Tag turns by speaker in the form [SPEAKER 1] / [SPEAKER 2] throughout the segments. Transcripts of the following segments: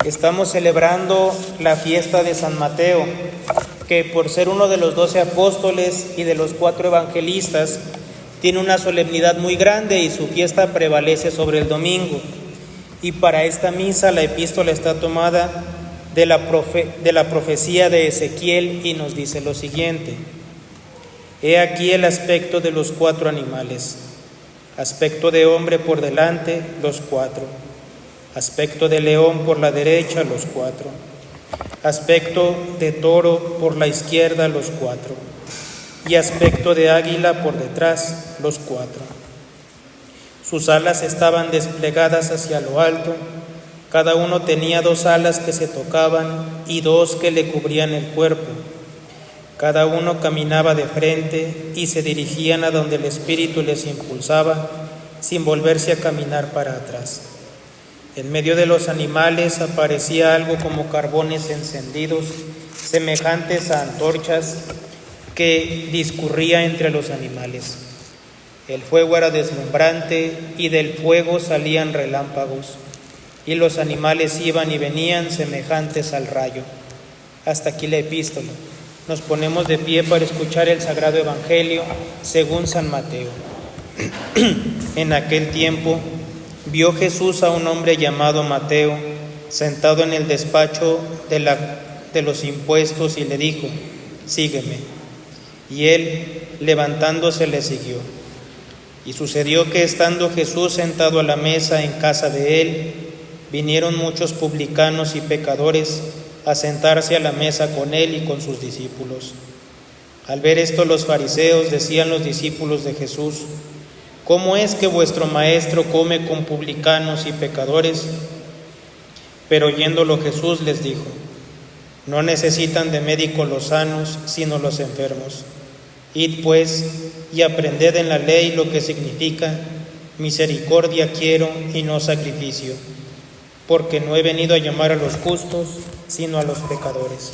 [SPEAKER 1] Estamos celebrando la fiesta de San Mateo, que por ser uno de los 12 apóstoles y de los 4 evangelistas, tiene una solemnidad muy grande y su fiesta prevalece sobre el domingo. Y para esta misa la epístola está tomada de la profecía de Ezequiel y nos dice lo siguiente: He aquí el aspecto de los 4 animales, aspecto de hombre por delante, los 4, aspecto de león por la derecha, los 4, aspecto de toro por la izquierda, los 4, y aspecto de águila por detrás, los 4. Sus alas estaban desplegadas hacia lo alto, cada uno tenía 2 alas que se tocaban y 2 que le cubrían el cuerpo. Cada uno caminaba de frente y se dirigían a donde el Espíritu les impulsaba, sin volverse a caminar para atrás. En medio de los animales aparecía algo como carbones encendidos, semejantes a antorchas, que discurría entre los animales. El fuego era deslumbrante y del fuego salían relámpagos, y los animales iban y venían semejantes al rayo. Hasta aquí la epístola. Nos ponemos de pie para escuchar el Sagrado Evangelio según San Mateo. En aquel tiempo vio Jesús a un hombre llamado Mateo sentado en el despacho de los impuestos y le dijo: sígueme. Y él, levantándose, le siguió. Y sucedió que estando Jesús sentado a la mesa en casa de él, vinieron muchos publicanos y pecadores a sentarse a la mesa con él y con sus discípulos. Al ver esto, los fariseos decían los discípulos de Jesús: ¿cómo es que vuestro maestro come con publicanos y pecadores? Pero oyéndolo Jesús les dijo: no necesitan de médico los sanos, sino los enfermos. Id pues y aprended en la ley lo que significa: misericordia quiero y no sacrificio, porque no he venido a llamar a los justos, sino a los pecadores.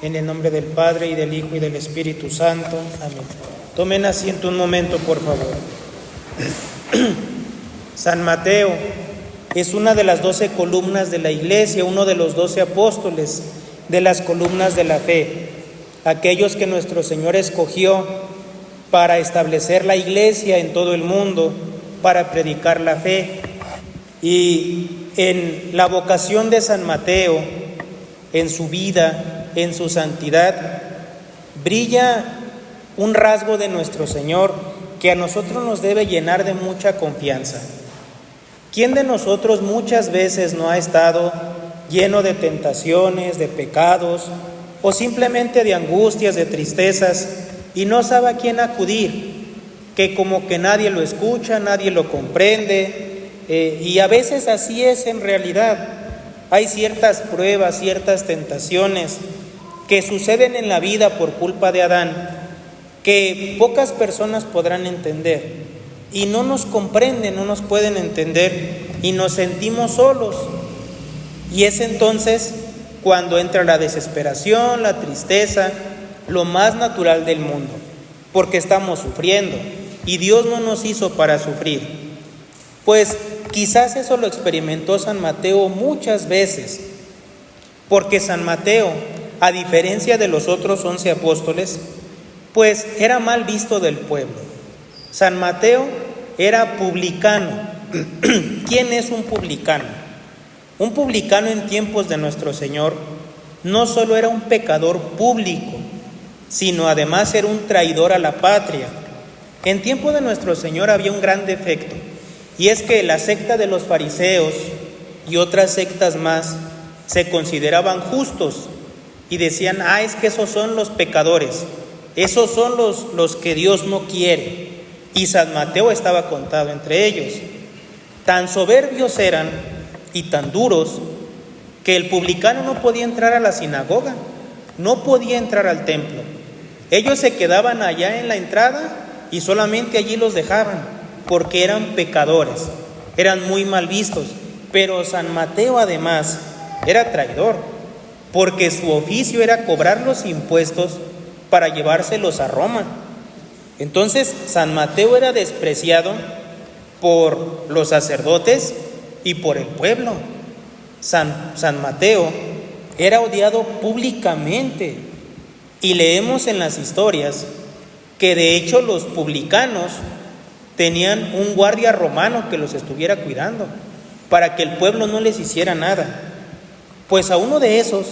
[SPEAKER 1] En el nombre del Padre, y del Hijo, y del Espíritu Santo. Amén. Tomen asiento un momento, por favor. San Mateo es una de las 12 columnas de la Iglesia, uno de los 12 apóstoles, de las columnas de la fe, aquellos que nuestro Señor escogió para establecer la Iglesia en todo el mundo, para predicar la fe. Y en la vocación de San Mateo, en su vida, en su santidad, brilla un rasgo de nuestro Señor que a nosotros nos debe llenar de mucha confianza. ¿Quién de nosotros muchas veces no ha estado lleno de tentaciones, de pecados, o simplemente de angustias, de tristezas, y no sabe a quién acudir? Que como que nadie lo escucha, nadie lo comprende, y a veces así es en realidad. Hay ciertas pruebas, ciertas tentaciones que suceden en la vida por culpa de Adán, que pocas personas podrán entender, y no nos comprenden, no nos pueden entender, y nos sentimos solos. Y es entonces cuando entra la desesperación, la tristeza, lo más natural del mundo, porque estamos sufriendo, y Dios no nos hizo para sufrir. Pues quizás eso lo experimentó San Mateo muchas veces, porque San Mateo, a diferencia de los otros 11 apóstoles, pues era mal visto del pueblo. San Mateo era publicano. ¿Quién es un publicano? Un publicano en tiempos de nuestro Señor no solo era un pecador público, sino además era un traidor a la patria. En tiempo de nuestro Señor había un gran defecto, y es que la secta de los fariseos y otras sectas más se consideraban justos y decían: es que esos son los pecadores, esos son los que Dios no quiere. Y San Mateo estaba contado entre ellos. Tan soberbios eran y tan duros que el publicano no podía entrar a la sinagoga, no podía entrar al templo. Ellos se quedaban allá en la entrada y solamente allí los dejaban, porque eran pecadores, eran muy mal vistos. Pero San Mateo además era traidor, porque su oficio era cobrar los impuestos para llevárselos a Roma. Entonces San Mateo era despreciado por los sacerdotes y por el pueblo. San Mateo era odiado públicamente, y leemos en las historias que de hecho los publicanos tenían un guardia romano que los estuviera cuidando para que el pueblo no les hiciera nada. Pues a uno de esos,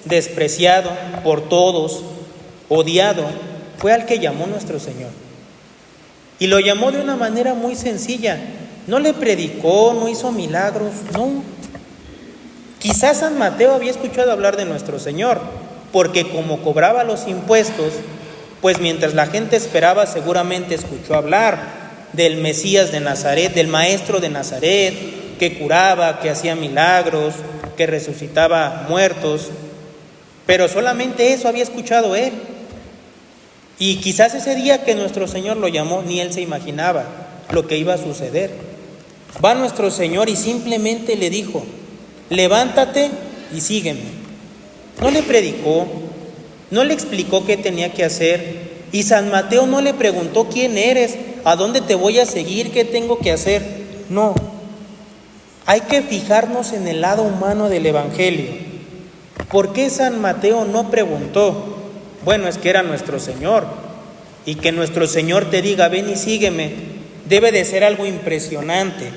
[SPEAKER 1] despreciado por todos, odiado, fue al que llamó nuestro Señor. Y lo llamó de una manera muy sencilla. No le predicó, no hizo milagros, no. Quizás San Mateo había escuchado hablar de nuestro Señor, porque como cobraba los impuestos, pues mientras la gente esperaba seguramente escuchó hablar del Mesías de Nazaret, del Maestro de Nazaret, que curaba, que hacía milagros, que resucitaba muertos, pero solamente eso había escuchado él. Y quizás ese día que nuestro Señor lo llamó, ni él se imaginaba lo que iba a suceder. Va nuestro Señor y simplemente le dijo: levántate y sígueme. No le predicó, no le explicó qué tenía que hacer, y San Mateo no le preguntó: ¿quién eres? ¿A dónde te voy a seguir? ¿Qué tengo que hacer? No. Hay que fijarnos en el lado humano del Evangelio. ¿Por qué San Mateo no preguntó? Bueno, es que era nuestro Señor, y que nuestro Señor te diga: ven y sígueme, debe de ser algo impresionante.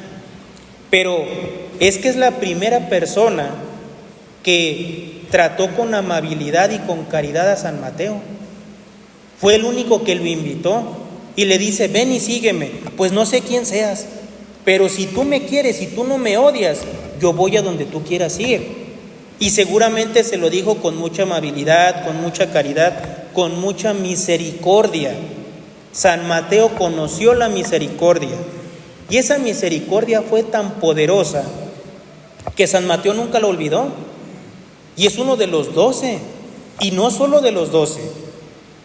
[SPEAKER 1] Pero es que es la primera persona que trató con amabilidad y con caridad a San Mateo. Fue el único que lo invitó y le dice: ven y sígueme. Pues no sé quién seas, pero si tú me quieres, si tú no me odias, yo voy a donde tú quieras ir. Y seguramente se lo dijo con mucha amabilidad, con mucha caridad, con mucha misericordia. San Mateo conoció la misericordia, y esa misericordia fue tan poderosa que San Mateo nunca lo olvidó. Y es uno de los 12, y no solo de los 12.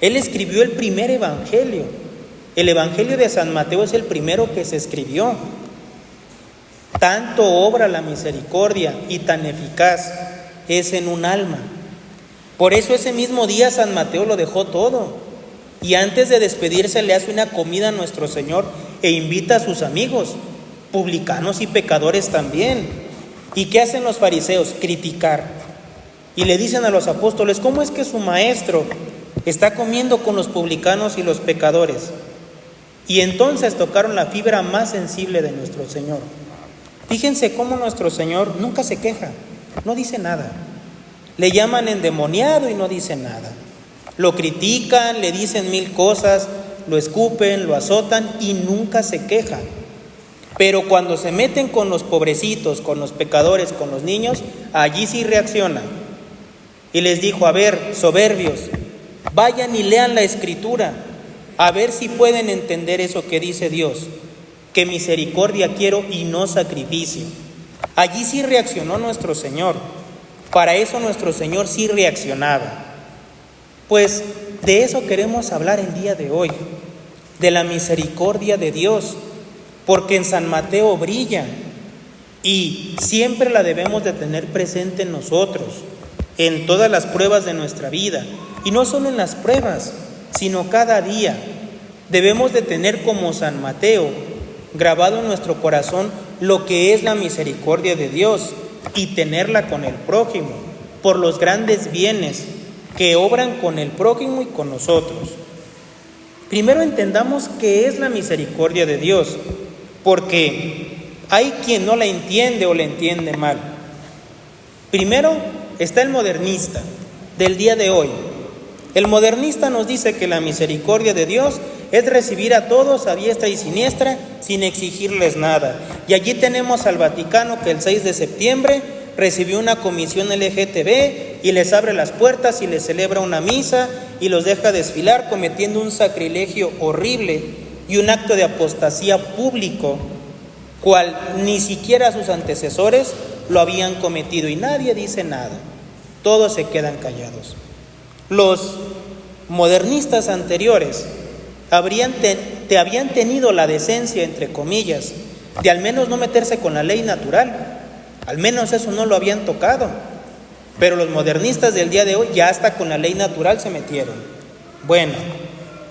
[SPEAKER 1] Él escribió el primer evangelio. El evangelio de San Mateo es el primero que se escribió. Tanto obra la misericordia y tan eficaz es en un alma. Por eso ese mismo día San Mateo lo dejó todo, y antes de despedirse le hace una comida a nuestro Señor e invita a sus amigos, publicanos y pecadores también. ¿Y qué hacen los fariseos? Criticar. Y le dicen a los apóstoles: ¿cómo es que su maestro está comiendo con los publicanos y los pecadores? Y entonces tocaron la fibra más sensible de nuestro Señor. Fíjense cómo nuestro Señor nunca se queja, no dice nada. Le llaman endemoniado y no dice nada. Lo critican, le dicen 1000 cosas, lo escupen, lo azotan y nunca se queja. Pero cuando se meten con los pobrecitos, con los pecadores, con los niños, allí sí reacciona. Y les dijo: a ver, soberbios, vayan y lean la Escritura, a ver si pueden entender eso que dice Dios, que misericordia quiero y no sacrificio. Allí sí reaccionó nuestro Señor. Para eso nuestro Señor sí reaccionaba. Pues de eso queremos hablar el día de hoy, de la misericordia de Dios, porque en San Mateo brilla y siempre la debemos de tener presente en nosotros, en todas las pruebas de nuestra vida, y no solo en las pruebas, sino cada día. Debemos de tener como San Mateo grabado en nuestro corazón lo que es la misericordia de Dios y tenerla con el prójimo, por los grandes bienes que obran con el prójimo y con nosotros. Primero entendamos qué es la misericordia de Dios, porque hay quien no la entiende o la entiende mal. Primero está el modernista del día de hoy. El modernista nos dice que la misericordia de Dios es recibir a todos a diestra y siniestra sin exigirles nada. Y allí tenemos al Vaticano, que el 6 de septiembre recibió una comisión LGTB y les abre las puertas y les celebra una misa y los deja desfilar cometiendo un sacrilegio horrible y un acto de apostasía público, cual ni siquiera sus antecesores lo habían cometido, y nadie dice nada, todos se quedan callados. Los modernistas anteriores habían tenido la decencia, entre comillas, de al menos no meterse con la ley natural. Al menos eso no lo habían tocado. Pero los modernistas del día de hoy ya hasta con la ley natural se metieron. Bueno,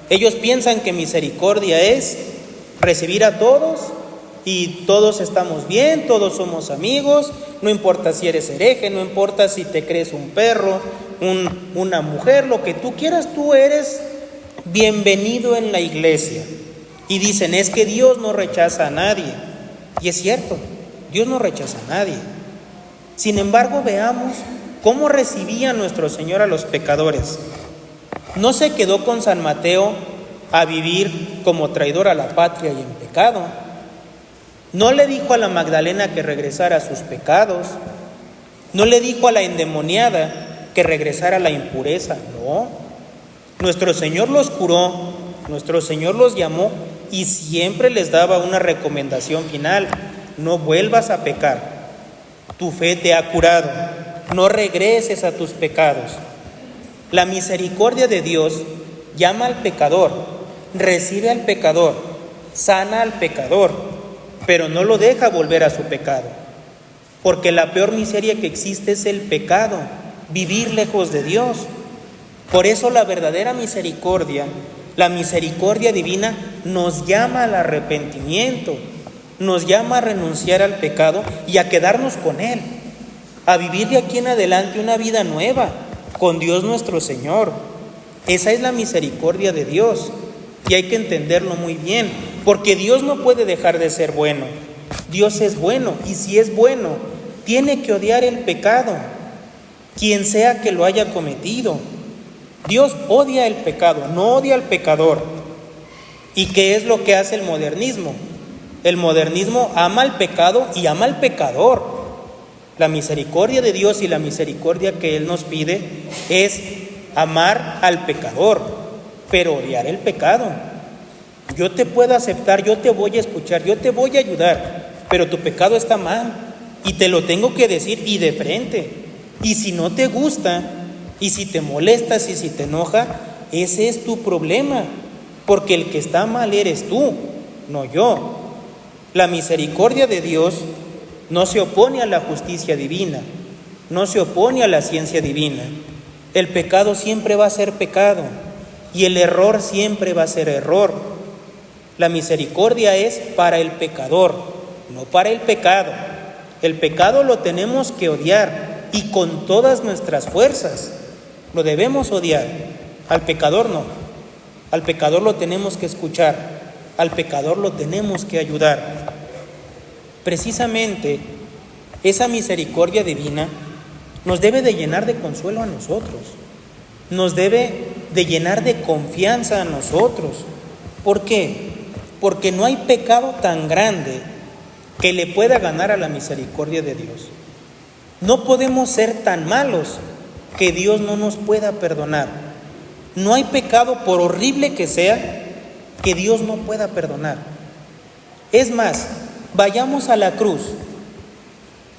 [SPEAKER 1] ellos piensan que misericordia es recibir a todos y todos estamos bien, todos somos amigos, no importa si eres hereje, no importa si te crees un perro, una mujer, lo que tú quieras, tú eres bienvenido en la iglesia. Y dicen, es que Dios no rechaza a nadie. Y es cierto, Dios no rechaza a nadie. Sin embargo, veamos cómo recibía nuestro Señor a los pecadores. No se quedó con San Mateo a vivir como traidor a la patria y en pecado. No le dijo a la Magdalena que regresara a sus pecados. No le dijo a la endemoniada que regresara a la impureza. No. Nuestro Señor los curó, nuestro Señor los llamó y siempre les daba una recomendación final: no vuelvas a pecar. Tu fe te ha curado. No regreses a tus pecados. La misericordia de Dios llama al pecador, recibe al pecador, sana al pecador, pero no lo deja volver a su pecado. Porque la peor miseria que existe es el pecado, vivir lejos de Dios. Por eso la verdadera misericordia, la misericordia divina, nos llama al arrepentimiento, nos llama a renunciar al pecado y a quedarnos con Él, a vivir de aquí en adelante una vida nueva con Dios nuestro Señor. Esa es la misericordia de Dios y hay que entenderlo muy bien, porque Dios no puede dejar de ser bueno. Dios es bueno y si es bueno, tiene que odiar el pecado, quien sea que lo haya cometido. Dios odia el pecado, no odia al pecador. ¿Y qué es lo que hace el modernismo? El modernismo ama al pecado y ama al pecador. La misericordia de Dios y la misericordia que Él nos pide es amar al pecador, pero odiar el pecado. Yo te puedo aceptar, yo te voy a escuchar, yo te voy a ayudar, pero tu pecado está mal y te lo tengo que decir y de frente. Y si no te gusta, y si te molestas y si te enoja, ese es tu problema, porque el que está mal eres tú, no yo. La misericordia de Dios no se opone a la justicia divina, no se opone a la ciencia divina. El pecado siempre va a ser pecado y el error siempre va a ser error. La misericordia es para el pecador, no para el pecado. El pecado lo tenemos que odiar y con todas nuestras fuerzas. Lo debemos odiar. Al pecador no. Al pecador lo tenemos que escuchar. Al pecador lo tenemos que ayudar. Precisamente esa misericordia divina nos debe de llenar de consuelo a nosotros. Nos debe de llenar de confianza a nosotros. ¿Por qué? Porque no hay pecado tan grande que le pueda ganar a la misericordia de Dios. No podemos ser tan malos que Dios no nos pueda perdonar. No hay pecado, por horrible que sea, que Dios no pueda perdonar. Es más, vayamos a la cruz.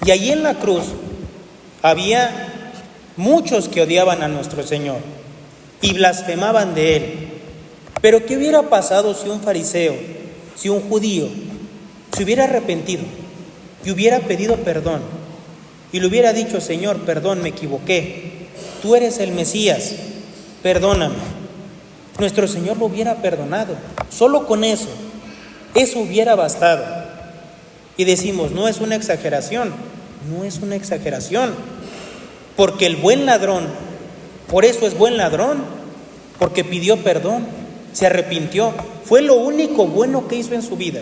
[SPEAKER 1] Y allí en la cruz había muchos que odiaban a nuestro Señor y blasfemaban de Él. Pero ¿qué hubiera pasado si un fariseo, si un judío, se hubiera arrepentido y hubiera pedido perdón y le hubiera dicho: Señor, perdón, me equivoqué, tú eres el Mesías, perdóname? Nuestro Señor lo hubiera perdonado. Solo con eso hubiera bastado. Y decimos, no es una exageración, no es una exageración, porque el buen ladrón, por eso es buen ladrón, porque pidió perdón, se arrepintió, fue lo único bueno que hizo en su vida.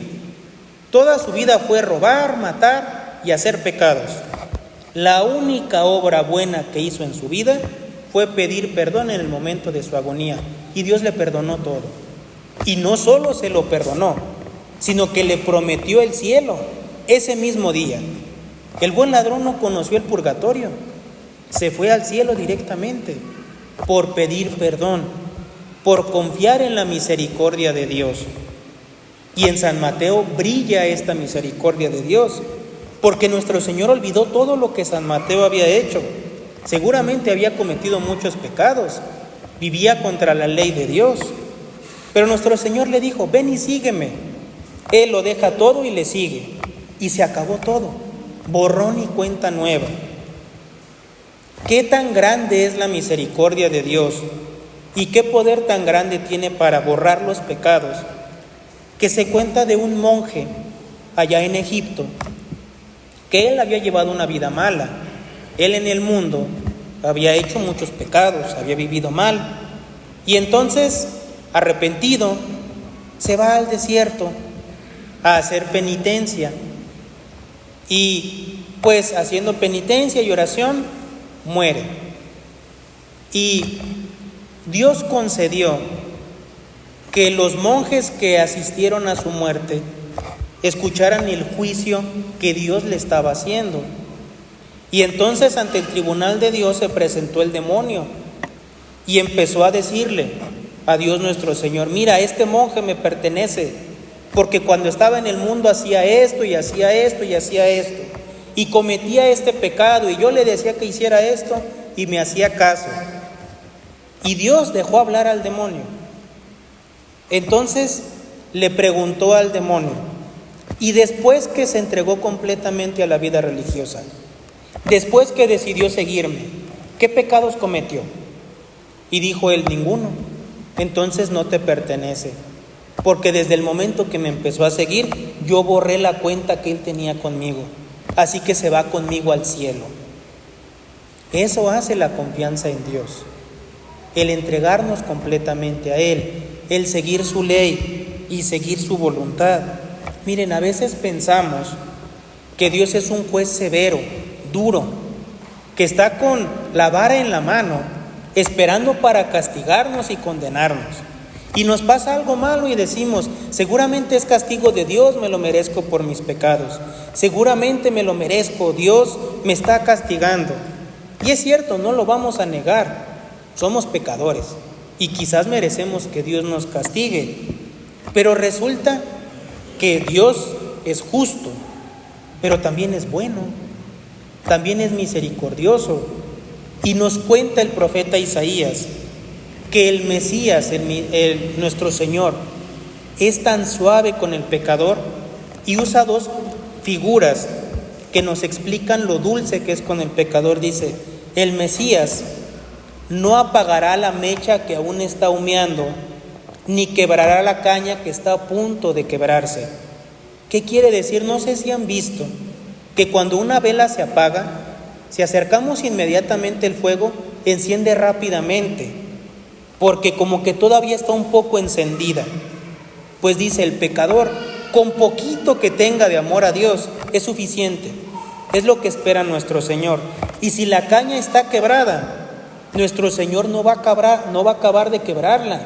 [SPEAKER 1] Toda su vida fue robar, matar y hacer pecados. La única obra buena que hizo en su vida fue pedir perdón en el momento de su agonía, y Dios le perdonó todo. Y no solo se lo perdonó, sino que le prometió el cielo ese mismo día. El buen ladrón no conoció el purgatorio, se fue al cielo directamente por pedir perdón, por confiar en la misericordia de Dios. Y en San Mateo brilla esta misericordia de Dios, porque nuestro Señor olvidó todo lo que San Mateo había hecho. Seguramente había cometido muchos pecados, vivía contra la ley de Dios, pero nuestro Señor le dijo: ven y sígueme. Él lo deja todo y le sigue, y se acabó todo, borrón y cuenta nueva. ¿Qué tan grande es la misericordia de Dios y qué poder tan grande tiene para borrar los pecados? Que se cuenta de un monje allá en Egipto, que él había llevado una vida mala. Él en el mundo había hecho muchos pecados, había vivido mal. Y entonces, arrepentido, se va al desierto a hacer penitencia. Y pues haciendo penitencia y oración, muere. Y Dios concedió que los monjes que asistieron a su muerte escucharan el juicio que Dios le estaba haciendo. Y entonces ante el tribunal de Dios se presentó el demonio y empezó a decirle a Dios nuestro Señor: mira, este monje me pertenece, porque cuando estaba en el mundo hacía esto y hacía esto y hacía esto, y cometía este pecado, y yo le decía que hiciera esto y me hacía caso. Y Dios dejó hablar al demonio. Entonces le preguntó al demonio, y después que se entregó completamente a la vida religiosa, después que decidió seguirme, ¿qué pecados cometió? Y dijo él: ninguno. Entonces no te pertenece, porque desde el momento que me empezó a seguir, yo borré la cuenta que él tenía conmigo, así que se va conmigo al cielo. Eso hace la confianza en Dios, el entregarnos completamente a Él, el seguir su ley y seguir su voluntad. Miren, a veces pensamos que Dios es un juez severo, duro, que está con la vara en la mano, esperando para castigarnos y condenarnos. Y nos pasa algo malo y decimos: seguramente es castigo de Dios, me lo merezco por mis pecados. Seguramente me lo merezco, Dios me está castigando. Y es cierto, no lo vamos a negar, somos pecadores y quizás merecemos que Dios nos castigue. Pero resulta que Dios es justo, pero también es bueno, también es misericordioso. Y nos cuenta el profeta Isaías que el Mesías, nuestro Señor, es tan suave con el pecador, y usa dos figuras que nos explican lo dulce que es con el pecador. Dice: el Mesías no apagará la mecha que aún está humeando, ni quebrará la caña que está a punto de quebrarse. ¿Qué quiere decir? No sé si han visto que cuando una vela se apaga, si acercamos inmediatamente el fuego, enciende rápidamente, porque como que todavía está un poco encendida. Pues dice el pecador, con poquito que tenga de amor a Dios es suficiente. Es lo que espera nuestro Señor. Y si la caña está quebrada, nuestro Señor no va a acabar de quebrarla.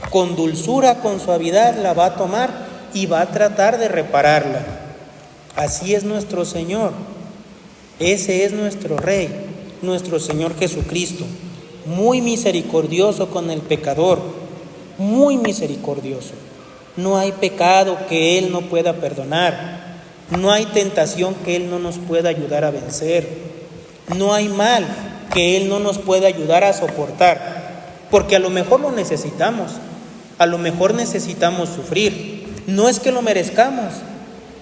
[SPEAKER 1] Con dulzura, con suavidad la va a tomar y va a tratar de repararla. Así es nuestro Señor. Ese es nuestro Rey, nuestro Señor Jesucristo. Muy misericordioso con el pecador, muy misericordioso. No hay pecado que Él no pueda perdonar. No hay tentación que Él no nos pueda ayudar a vencer. No hay mal que Él no nos pueda ayudar a soportar. Porque a lo mejor lo necesitamos. A lo mejor necesitamos sufrir. No es que lo merezcamos.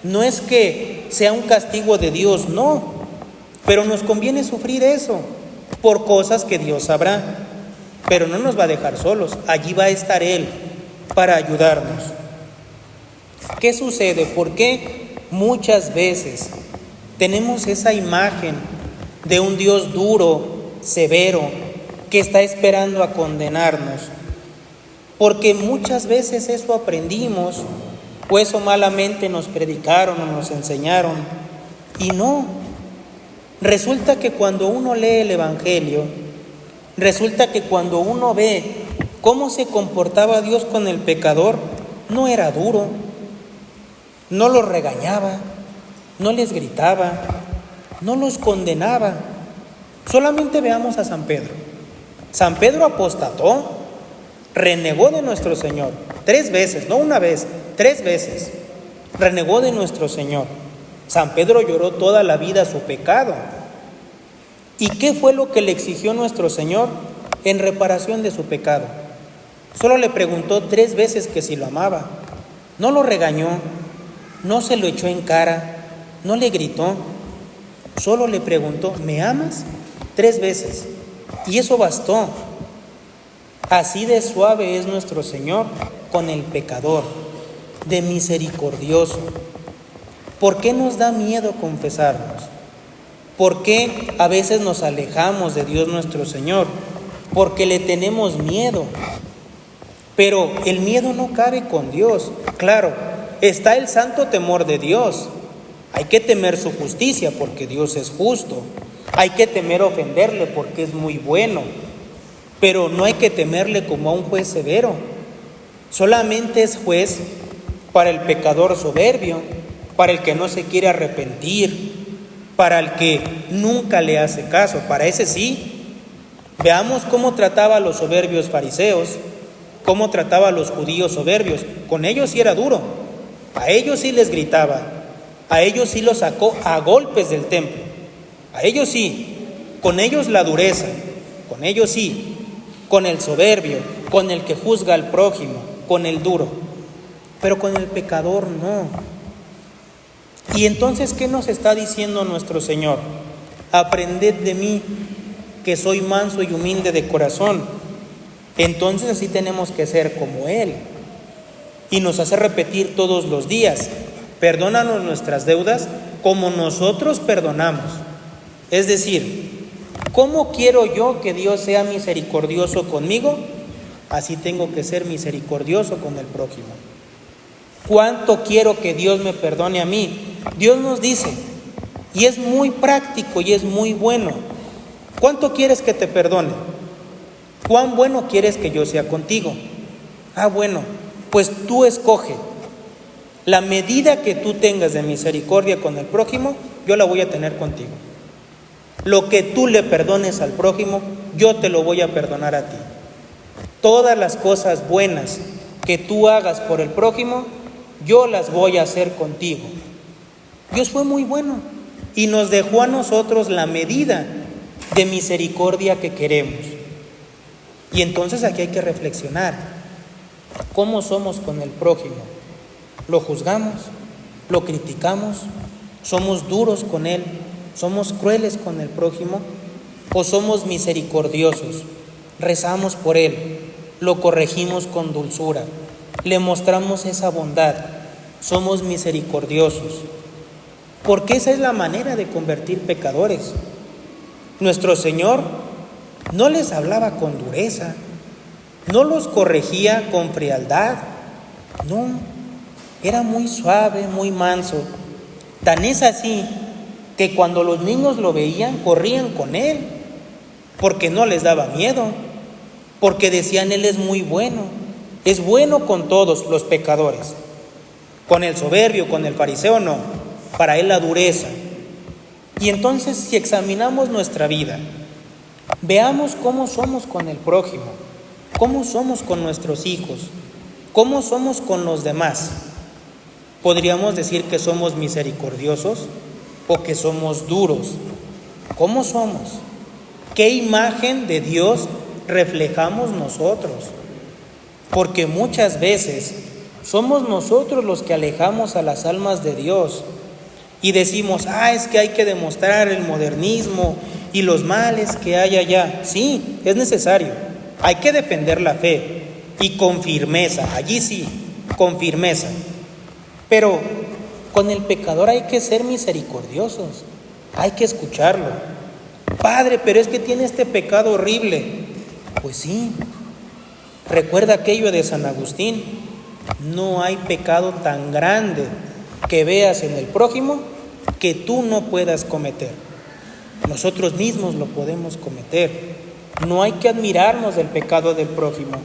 [SPEAKER 1] No es que sea un castigo de Dios, no. Pero nos conviene sufrir eso por cosas que Dios sabrá. Pero no nos va a dejar solos. Allí va a estar Él para ayudarnos. ¿Qué sucede? ¿Por qué muchas veces tenemos esa imagen de un Dios duro, severo, que está esperando a condenarnos? Porque muchas veces eso aprendimos, o eso malamente nos predicaron o nos enseñaron. Y no. Resulta que cuando uno lee el Evangelio, resulta que cuando uno ve cómo se comportaba Dios con el pecador, no era duro, no los regañaba, no les gritaba, no los condenaba. Solamente veamos a San Pedro. San Pedro apostató, renegó de nuestro Señor 3 veces, no una vez, 3 veces. Renegó de nuestro Señor. San Pedro lloró toda la vida su pecado. ¿Y qué fue lo que le exigió nuestro Señor en reparación de su pecado? Solo le preguntó 3 veces que si lo amaba. No lo regañó, no se lo echó en cara, no le gritó. Solo le preguntó: ¿me amas? 3 veces. Y eso bastó. Así de suave es nuestro Señor con el pecador, de misericordioso. ¿Por qué nos da miedo confesarnos? ¿Por qué a veces nos alejamos de Dios nuestro Señor? Porque le tenemos miedo. Pero el miedo no cabe con Dios. Claro, está el santo temor de Dios. Hay que temer su justicia porque Dios es justo. Hay que temer ofenderle porque es muy bueno. Pero no hay que temerle como a un juez severo. Solamente es juez para el pecador soberbio, para el que no se quiere arrepentir, para el que nunca le hace caso. Para ese sí. Veamos cómo trataba a los soberbios fariseos, cómo trataba a los judíos soberbios. Con ellos sí era duro, a ellos sí les gritaba, a ellos sí los sacó a golpes del templo, a ellos sí, con ellos la dureza, con ellos sí, con el soberbio, con el que juzga al prójimo, con el duro, pero con el pecador no. Y entonces, ¿qué nos está diciendo nuestro Señor? Aprended de mí, que soy manso y humilde de corazón. Entonces así tenemos que ser como Él. Y nos hace repetir todos los días: perdónanos nuestras deudas como nosotros perdonamos. Es decir, ¿cómo quiero yo que Dios sea misericordioso conmigo? Así tengo que ser misericordioso con el prójimo. ¿Cuánto quiero que Dios me perdone a mí? Dios nos dice, y es muy práctico y es muy bueno: ¿cuánto quieres que te perdone? ¿Cuán bueno quieres que yo sea contigo? Bueno, pues tú escoge. La medida que tú tengas de misericordia con el prójimo, yo la voy a tener contigo. Lo que tú le perdones al prójimo, yo te lo voy a perdonar a ti. Todas las cosas buenas que tú hagas por el prójimo, yo las voy a hacer contigo. Dios fue muy bueno y nos dejó a nosotros la medida de misericordia que queremos. Y entonces aquí hay que reflexionar: ¿cómo somos con el prójimo? ¿Lo juzgamos? ¿Lo criticamos? ¿Somos duros con él? ¿Somos crueles con el prójimo? ¿O somos misericordiosos? Rezamos por él, lo corregimos con dulzura, le mostramos esa bondad, somos misericordiosos. Porque esa es la manera de convertir pecadores. Nuestro Señor no les hablaba con dureza, no los corregía con frialdad, no, era muy suave, muy manso. Tan es así que cuando los niños lo veían, corrían con él, porque no les daba miedo, porque decían: él es muy bueno, es bueno con todos los pecadores. Con el soberbio, con el fariseo no, para él la dureza. Y entonces, si examinamos nuestra vida, veamos cómo somos con el prójimo, cómo somos con nuestros hijos, cómo somos con los demás. ¿Podríamos decir que somos misericordiosos o que somos duros? ¿Cómo somos? ¿Qué imagen de Dios reflejamos nosotros? Porque muchas veces somos nosotros los que alejamos a las almas de Dios y decimos: es que hay que demostrar el modernismo y los males que hay allá. Sí, es necesario, hay que defender la fe y con firmeza, allí sí, con firmeza. Pero con el pecador hay que ser misericordiosos, hay que escucharlo. Padre, pero es que tiene este pecado horrible. Pues sí, recuerda aquello de San Agustín: no hay pecado tan grande que veas en el prójimo que tú no puedas cometer. Nosotros mismos lo podemos cometer. No hay que admirarnos del pecado del prójimo,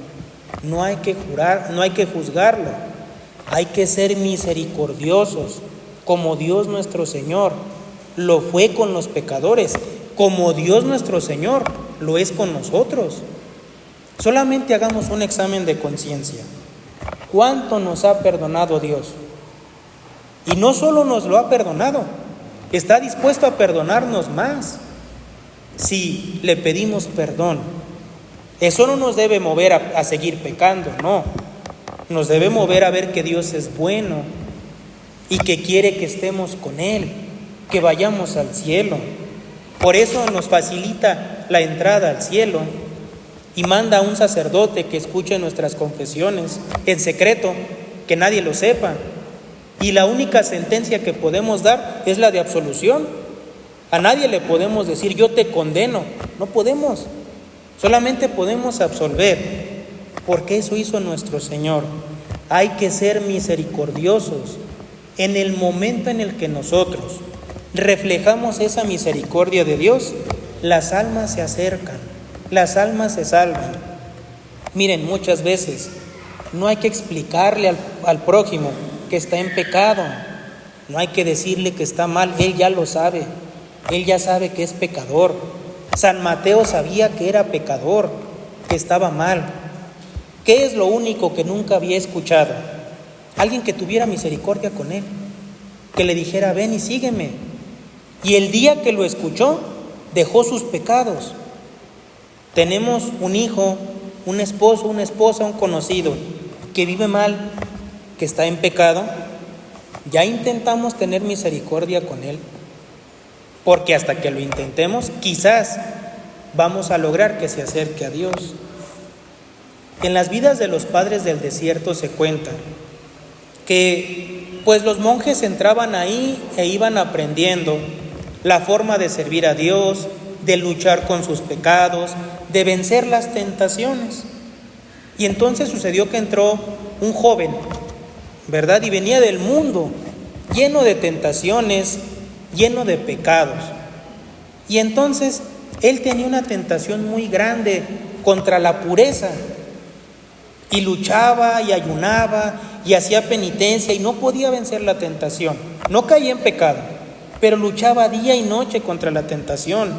[SPEAKER 1] no hay que juzgarlo. Hay que ser misericordiosos, como Dios nuestro Señor lo fue con los pecadores, como Dios nuestro Señor lo es con nosotros. Solamente hagamos un examen de conciencia. ¿Cuánto nos ha perdonado Dios? Y no solo nos lo ha perdonado, está dispuesto a perdonarnos más si le pedimos perdón. Eso no nos debe mover a seguir pecando, no. Nos debe mover a ver que Dios es bueno y que quiere que estemos con Él, que vayamos al cielo. Por eso nos facilita la entrada al cielo y manda a un sacerdote que escuche nuestras confesiones en secreto, que nadie lo sepa. Y la única sentencia que podemos dar es la de absolución. A nadie le podemos decir yo te condeno, no podemos. Solamente podemos absolver, porque eso hizo nuestro Señor. Hay que ser misericordiosos. En el momento en el que nosotros reflejamos esa misericordia de Dios, las almas se acercan, las almas se salvan. Miren, muchas veces no hay que explicarle al prójimo que está en pecado, no hay que decirle que está mal, él ya lo sabe, él ya sabe que es pecador. San Mateo sabía que era pecador, que estaba mal. ¿Qué es lo único que nunca había escuchado? Alguien que tuviera misericordia con él, que le dijera ven y sígueme. Y el día que lo escuchó, dejó sus pecados. Tenemos un hijo, un esposo, una esposa, un conocido que vive mal, que está en pecado. Ya intentamos tener misericordia con él, porque hasta que lo intentemos, quizás vamos a lograr que se acerque a Dios. En las vidas de los padres del desierto se cuenta que pues los monjes entraban ahí e iban aprendiendo la forma de servir a Dios, de luchar con sus pecados, de vencer las tentaciones. Y entonces sucedió que entró un joven, ¿verdad? Y venía del mundo, lleno de tentaciones, lleno de pecados. Y entonces él tenía una tentación muy grande contra la pureza. Y luchaba y ayunaba y hacía penitencia y no podía vencer la tentación. No caía en pecado, pero luchaba día y noche contra la tentación.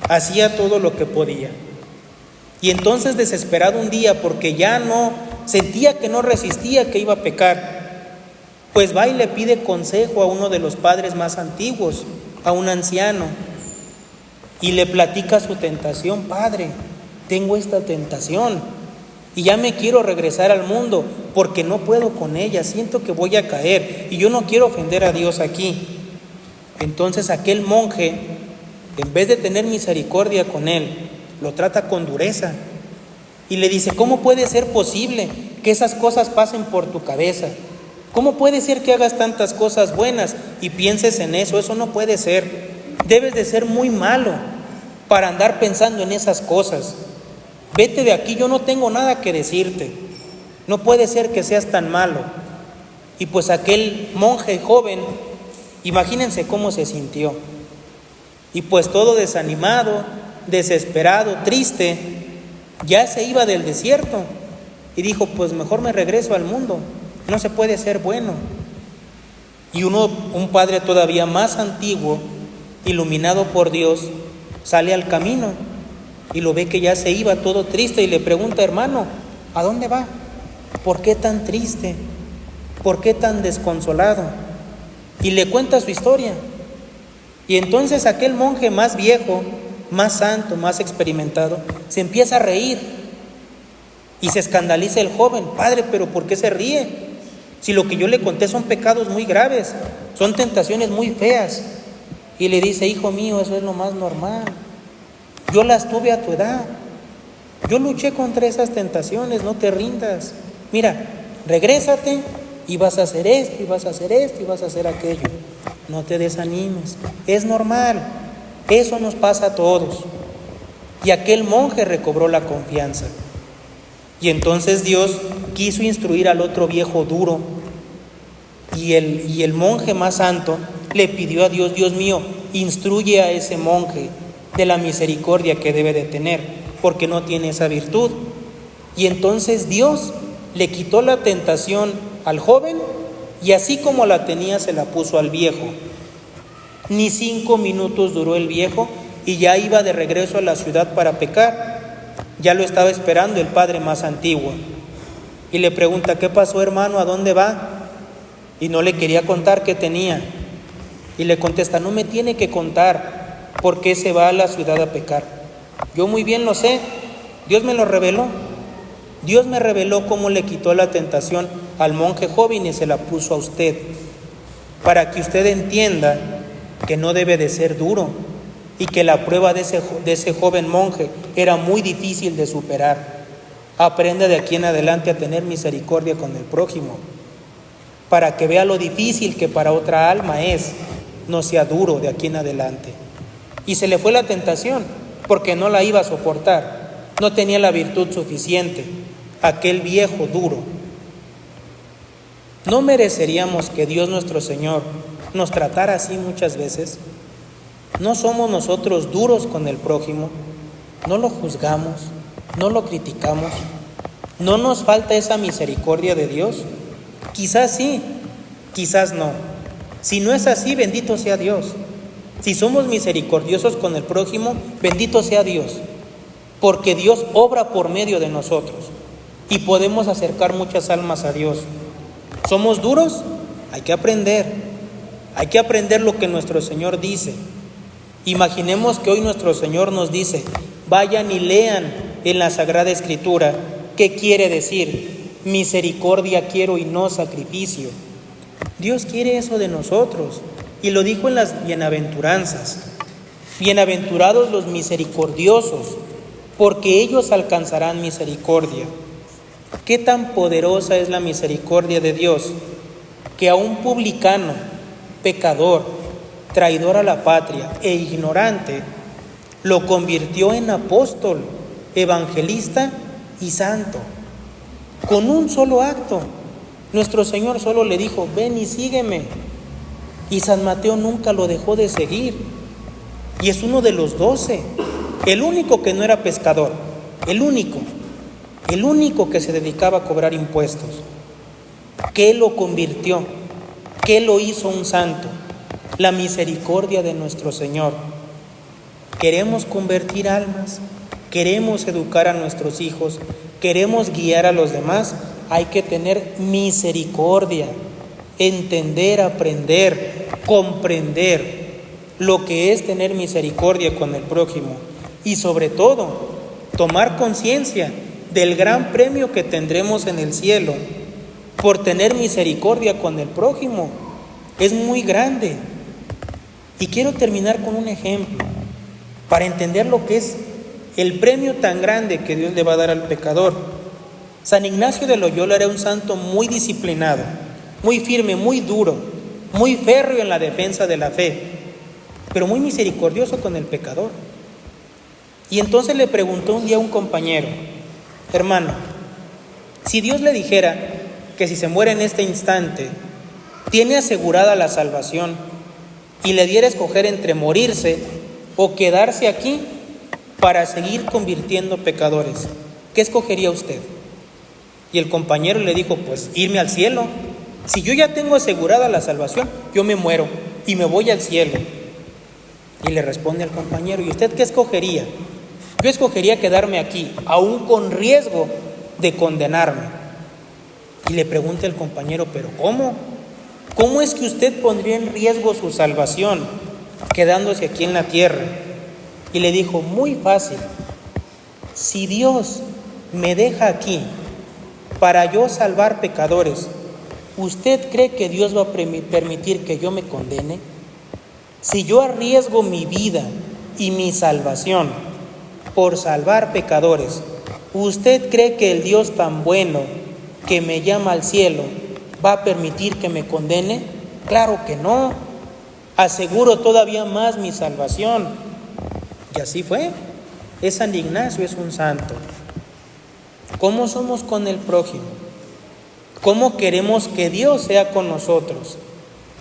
[SPEAKER 1] Hacía todo lo que podía. Y entonces, desesperado un día porque ya no sentía que no resistía, que iba a pecar, pues va y le pide consejo a uno de los padres más antiguos, a un anciano, y le platica su tentación. Padre, tengo esta tentación y ya me quiero regresar al mundo porque no puedo con ella, siento que voy a caer y yo no quiero ofender a Dios aquí. Entonces aquel monje, en vez de tener misericordia con él, lo trata con dureza y le dice: ¿cómo puede ser posible que esas cosas pasen por tu cabeza? ¿Cómo puede ser que hagas tantas cosas buenas y pienses en eso? Eso no puede ser. Debes de ser muy malo para andar pensando en esas cosas. Vete de aquí, yo no tengo nada que decirte. No puede ser que seas tan malo. Y pues aquel monje joven, imagínense cómo se sintió. Y pues todo desanimado, desesperado, triste, ya se iba del desierto. Y dijo: pues mejor me regreso al mundo, no se puede ser bueno. Y un padre todavía más antiguo, iluminado por Dios, sale al camino y lo ve que ya se iba todo triste y le pregunta: hermano, ¿a dónde va? ¿Por qué tan triste? ¿Por qué tan desconsolado? Y le cuenta su historia. Y entonces aquel monje más viejo, más santo, más experimentado, se empieza a reír y se escandaliza el joven: padre, ¿pero por qué se ríe? Si lo que yo le conté son pecados muy graves, son tentaciones muy feas. Y le dice: hijo mío, eso es lo más normal. Yo las tuve a tu edad. Yo luché contra esas tentaciones, no te rindas. Mira, regrésate y vas a hacer esto, y vas a hacer esto, y vas a hacer aquello. No te desanimes, es normal. Eso nos pasa a todos. Y aquel monje recobró la confianza. Y entonces Dios quiso instruir al otro viejo duro. Y el monje más santo le pidió a Dios: Dios mío, instruye a ese monje de la misericordia que debe de tener, porque no tiene esa virtud. Y entonces Dios le quitó la tentación al joven, y así como la tenía se la puso al viejo. Ni 5 minutos duró el viejo y ya iba de regreso a la ciudad para pecar. Ya lo estaba esperando el padre más antiguo y le pregunta: ¿qué pasó, hermano? ¿A dónde va? Y no le quería contar qué tenía. Y le contesta: no me tiene que contar por qué se va a la ciudad a pecar. Yo muy bien lo sé, Dios me lo reveló. Dios me reveló cómo le quitó la tentación al monje joven y se la puso a usted, para que usted entienda que no debe de ser duro y que la prueba de ese joven monje era muy difícil de superar. Aprenda de aquí en adelante a tener misericordia con el prójimo, para que vea lo difícil que para otra alma es, no sea duro de aquí en adelante. Y se le fue la tentación, porque no la iba a soportar, no tenía la virtud suficiente, aquel viejo duro. ¿No mereceríamos que Dios nuestro Señor nos tratara así muchas veces? ¿No somos nosotros duros con el prójimo? ¿No lo juzgamos? ¿No lo criticamos? ¿No nos falta esa misericordia de Dios? Quizás sí, quizás no. Si no es así, bendito sea Dios. Si somos misericordiosos con el prójimo, bendito sea Dios, porque Dios obra por medio de nosotros y podemos acercar muchas almas a Dios. ¿Somos duros? Hay que aprender lo que nuestro Señor dice. Imaginemos que hoy nuestro Señor nos dice: vayan y lean en la Sagrada Escritura qué quiere decir misericordia quiero y no sacrificio. Dios quiere eso de nosotros y lo dijo en las bienaventuranzas: bienaventurados los misericordiosos, porque ellos alcanzarán misericordia. ¿Qué tan poderosa es la misericordia de Dios que a un publicano, pecador, traidor a la patria e ignorante, lo convirtió en apóstol, evangelista y santo? Con un solo acto. Nuestro Señor solo le dijo: ven y sígueme. Y San Mateo nunca lo dejó de seguir. Y es uno de los 12, el único que no era pescador, el único que se dedicaba a cobrar impuestos. ¿Qué lo convirtió? ¿Qué lo hizo un santo? La misericordia de nuestro Señor. Queremos convertir almas, queremos educar a nuestros hijos, queremos guiar a los demás. Hay que tener misericordia, entender, aprender, comprender lo que es tener misericordia con el prójimo y sobre todo tomar conciencia del gran premio que tendremos en el cielo por tener misericordia con el prójimo. Es muy grande. Y quiero terminar con un ejemplo para entender lo que es el premio tan grande que Dios le va a dar al pecador. San Ignacio de Loyola era un santo muy disciplinado, muy firme, muy duro, muy férreo en la defensa de la fe, pero muy misericordioso con el pecador. Y entonces le preguntó un día a un compañero: hermano, si Dios le dijera que si se muere en este instante, tiene asegurada la salvación, y le diera a escoger entre morirse o quedarse aquí para seguir convirtiendo pecadores, ¿qué escogería usted? Y el compañero le dijo: pues irme al cielo. Si yo ya tengo asegurada la salvación, yo me muero y me voy al cielo. Y le responde al compañero: ¿y usted qué escogería? Yo escogería quedarme aquí, aún con riesgo de condenarme. Y le pregunta el compañero: ¿pero cómo? ¿Cómo es que usted pondría en riesgo su salvación quedándose aquí en la tierra? Y le dijo: muy fácil. Si Dios me deja aquí para yo salvar pecadores, ¿usted cree que Dios va a permitir que yo me condene? Si yo arriesgo mi vida y mi salvación por salvar pecadores, ¿usted cree que el Dios tan bueno que me llama al cielo va a permitir que me condene? Claro que no. Aseguro todavía más mi salvación. Y así fue. Es San Ignacio, es un santo. ¿Cómo somos con el prójimo? ¿Cómo queremos que Dios sea con nosotros?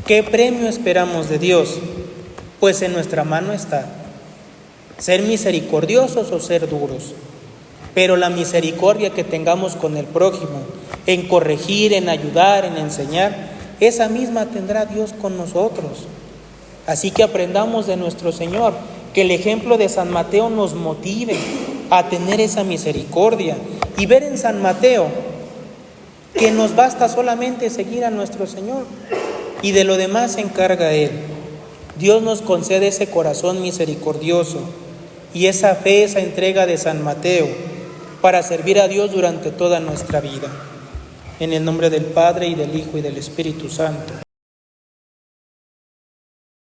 [SPEAKER 1] ¿Qué premio esperamos de Dios? Pues en nuestra mano está ser misericordiosos o ser duros. Pero la misericordia que tengamos con el prójimo, en corregir, en ayudar, en enseñar, esa misma tendrá Dios con nosotros. Así que aprendamos de nuestro Señor, que el ejemplo de San Mateo nos motive a tener esa misericordia y ver en San Mateo que nos basta solamente seguir a nuestro Señor y de lo demás se encarga Él. Dios nos concede ese corazón misericordioso y esa fe, esa entrega de San Mateo para servir a Dios durante toda nuestra vida. En el nombre del Padre, y del Hijo, y del Espíritu Santo.